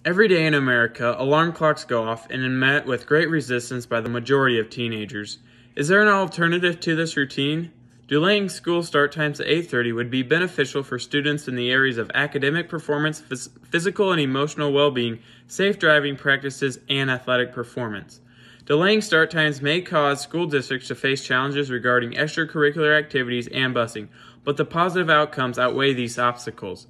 Every day in America, alarm clocks go off and are met with great resistance by the majority of teenagers. Is there an alternative to this routine? Delaying school start times to 8:30 would be beneficial for students in the areas of academic performance, physical and emotional well-being, safe driving practices, and athletic performance. Delaying start times may cause school districts to face challenges regarding extracurricular activities and busing, but the positive outcomes outweigh these obstacles.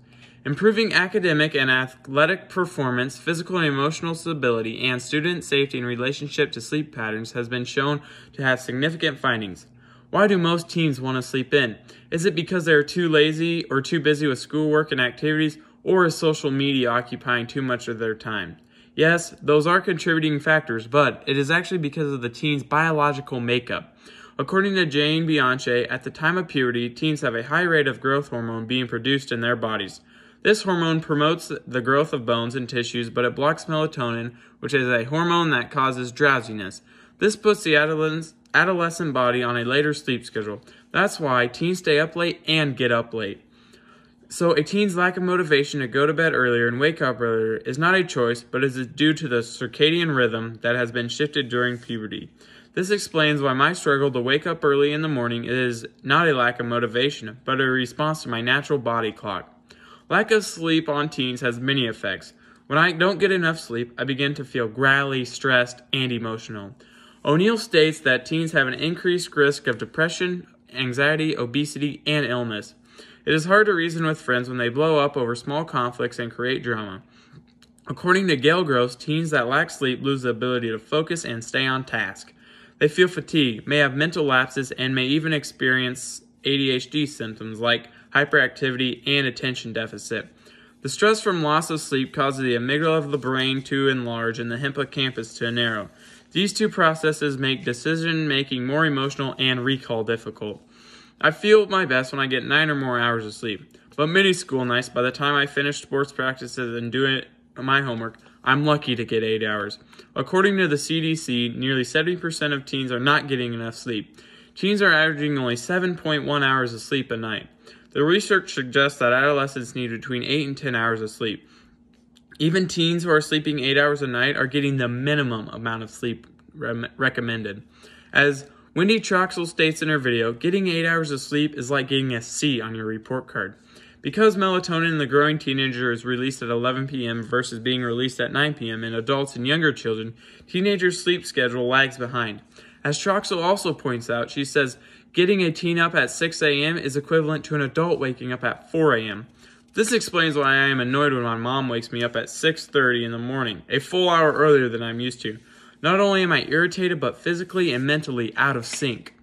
Improving academic and athletic performance, physical and emotional stability, and student safety in relationship to sleep patterns has been shown to have significant findings. Why do most teens want to sleep in? Is it because they are too lazy or too busy with schoolwork and activities, or is social media occupying too much of their time? Yes, those are contributing factors, but it is actually because of the teen's biological makeup. According to Jane Bianche, at the time of puberty, teens have a high rate of growth hormone being produced in their bodies. This hormone promotes the growth of bones and tissues, but it blocks melatonin, which is a hormone that causes drowsiness. This puts the adolescent body on a later sleep schedule. That's why teens stay up late and get up late. So a teen's lack of motivation to go to bed earlier and wake up earlier is not a choice, but is due to the circadian rhythm that has been shifted during puberty. This explains why my struggle to wake up early in the morning is not a lack of motivation, but a response to my natural body clock. Lack of sleep on teens has many effects. When I don't get enough sleep, I begin to feel growly, stressed, and emotional. O'Neill states that teens have an increased risk of depression, anxiety, obesity, and illness. It is hard to reason with friends when they blow up over small conflicts and create drama. According to Gail Gross, teens that lack sleep lose the ability to focus and stay on task. They feel fatigued, may have mental lapses, and may even experience ADHD symptoms like hyperactivity and attention deficit. The stress from loss of sleep causes the amygdala of the brain to enlarge and the hippocampus to narrow. These two processes make decision-making more emotional and recall difficult. I feel my best when I get 9 or more hours of sleep, but many school nights, by the time I finish sports practices and do my homework, I'm lucky to get 8 hours. According to the CDC, nearly 70% of teens are not getting enough sleep. Teens are averaging only 7.1 hours of sleep a night. The research suggests that adolescents need between 8 and 10 hours of sleep. Even teens who are sleeping 8 hours a night are getting the minimum amount of sleep recommended. As Wendy Troxel states in her video, getting 8 hours of sleep is like getting a C on your report card. Because melatonin in the growing teenager is released at 11 p.m. versus being released at 9 p.m. in adults and younger children, teenagers' sleep schedule lags behind. As Troxel also points out, she says, getting a teen up at 6 a.m. is equivalent to an adult waking up at 4 a.m. This explains why I am annoyed when my mom wakes me up at 6:30 in the morning, a full hour earlier than I'm used to. Not only am I irritated, but physically and mentally out of sync.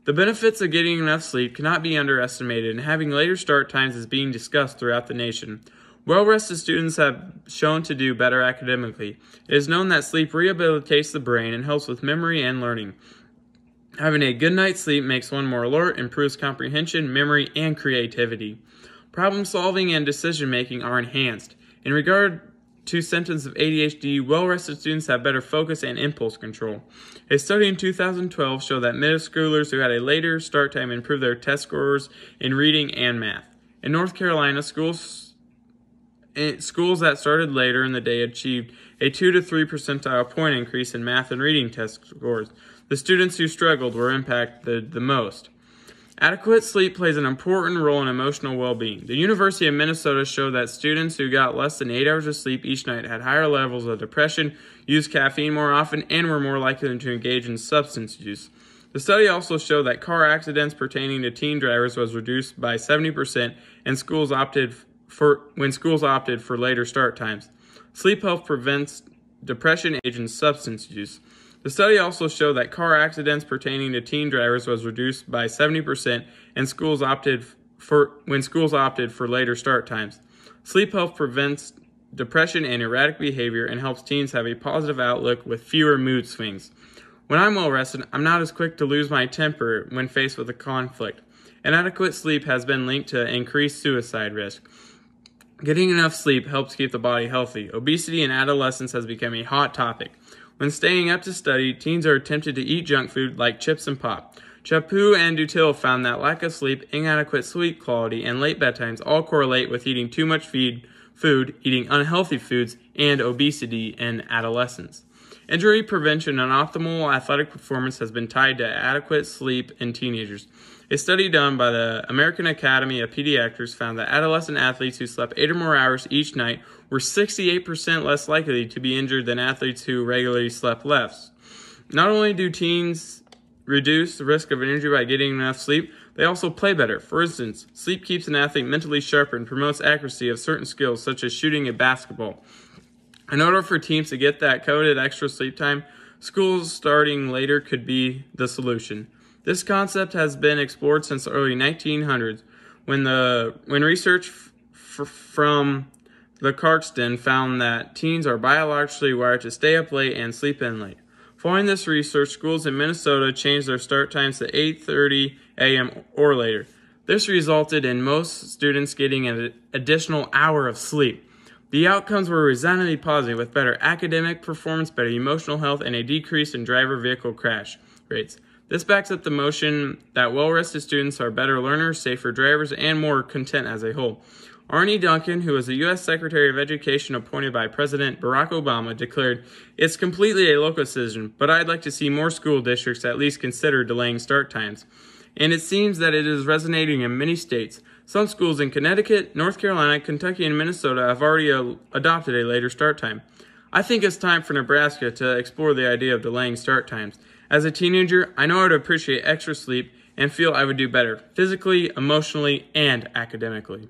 The benefits of getting enough sleep cannot be underestimated, and having later start times is being discussed throughout the nation. Well-rested students have shown to do better academically. It is known that sleep rehabilitates the brain and helps with memory and learning. Having a good night's sleep makes one more alert, improves comprehension, memory, and creativity. Problem solving and decision making are enhanced. In regard to symptoms of ADHD, well-rested students have better focus and impulse control. A study in 2012 showed that middle schoolers who had a later start time improved their test scores in reading and math. In North Carolina, schools that started later in the day achieved a 2 to 3 percentile point increase in math and reading test scores. The students who struggled were impacted the most. Adequate sleep plays an important role in emotional well-being. The University of Minnesota showed that students who got less than 8 hours of sleep each night had higher levels of depression, used caffeine more often, and were more likely to engage in substance use. The study also showed that car accidents pertaining to teen drivers was reduced by 70% and when schools opted for later start times. Sleep health prevents depression, age, and substance use. The study also showed that car accidents pertaining to teen drivers was reduced by 70% and when schools opted for later start times. Sleep health prevents depression and erratic behavior and helps teens have a positive outlook with fewer mood swings. When I'm well rested, I'm not as quick to lose my temper when faced with a conflict. Inadequate sleep has been linked to increased suicide risk. Getting enough sleep helps keep the body healthy. Obesity in adolescence has become a hot topic. When staying up to study, teens are tempted to eat junk food like chips and pop. Chaput and Dutil found that lack of sleep, inadequate sleep quality, and late bedtimes all correlate with eating too much food, eating unhealthy foods, and obesity in adolescents. Injury prevention and optimal athletic performance has been tied to adequate sleep in teenagers. A study done by the American Academy of Pediatrics found that adolescent athletes who slept 8 or more hours each night were 68% less likely to be injured than athletes who regularly slept less. Not only do teens reduce the risk of injury by getting enough sleep, they also play better. For instance, sleep keeps an athlete mentally sharper and promotes accuracy of certain skills, such as shooting a basketball. In order for teams to get that coveted extra sleep time, schools starting later could be the solution. This concept has been explored since the early 1900s, when research from the Clarkston found that teens are biologically wired to stay up late and sleep in late. Following this research, schools in Minnesota changed their start times to 8:30 a.m. or later. This resulted in most students getting an additional hour of sleep. The outcomes were resoundingly positive, with better academic performance, better emotional health, and a decrease in driver vehicle crash rates. This backs up the notion that well-rested students are better learners, safer drivers, and more content as a whole. Arne Duncan, who was the U.S. Secretary of Education appointed by President Barack Obama, declared, "It's completely a local decision, but I'd like to see more school districts at least consider delaying start times." And it seems that it is resonating in many states. Some schools in Connecticut, North Carolina, Kentucky, and Minnesota have already adopted a later start time. I think it's time for Nebraska to explore the idea of delaying start times. As a teenager, I know I would appreciate extra sleep and feel I would do better physically, emotionally, and academically.